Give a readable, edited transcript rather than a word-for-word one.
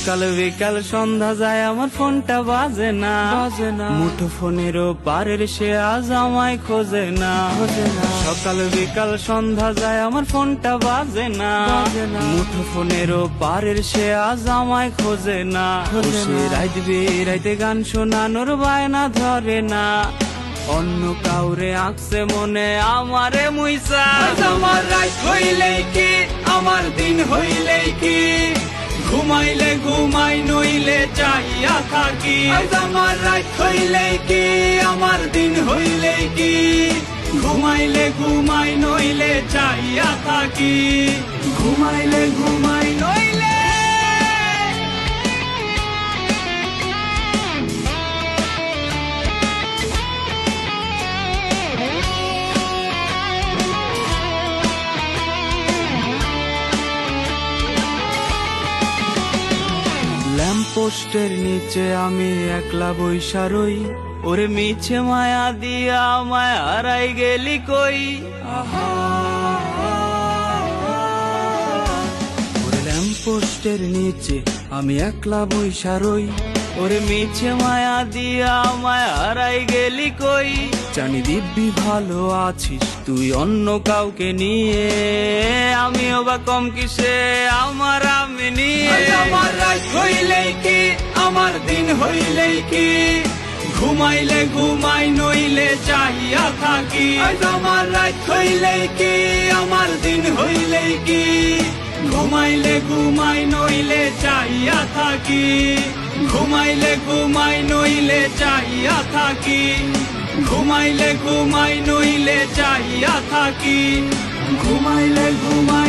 সকাল বিকাল সন্ধ্যা যায় আমার ফোনটা বাজে না, মুঠো ফোনেরও পারের সে আজ আমায় খোঁজে না। সকাল বিকাল সন্ধ্যা যায় আমার ফোনটা বাজে না, মুঠো ফোনেরও পারের সে আজ আমায় খোঁজে না। সে রাইত রাইতে গান শোনানোর বায়না ধরে না, অন্য কাউরে আঁকছে মনে আমারে মুইসা। আমার রাত হইলেই কি আমার দিন হইলেই কি, ঘুমাইলে ঘুমাই নইলে চাইয়া থাকি। আমার রাত হইলেই কি আমার দিন হইলেই কি, ঘুমাইলে ঘুমাই নইলে চাইয়া থাকি। ঘুমাইলে ঘুমাই নইলে পোস্টের নিচে আমি একলা বইসা রই, ওরে মিছে মায়া দিয়া আমায় হারাই গেলি কই। ওরে ল্যাম্প পোস্টের নিচে আমি একলা বইসা রই, ওরে মিছে মায়া দিয়া আমায় হারাই গেলি কই। জানি দিব্যি ভালো আছিস তুই অন্য কাউকে নিয়ে, আমিও বা কম কিসে আমার আমি নিয়ে। আমার রাত হইলেই কি আমার দিন হইলেই কি, ঘুমাইলে ঘুমাই নইলে চাইয়া থাকি। আমার রাত হইলেই কি আমার দিন হইলেই কি, ঘুমাইলে ঘুমাই নইলে চাইয়া থাকি। ঘুমাইলে ঘুমাই নইলে চাইয়া থাকি। ঘুমাইলে ঘুমাই নইলে চাইয়া থাকি। ঘুমাইলে ঘুমাই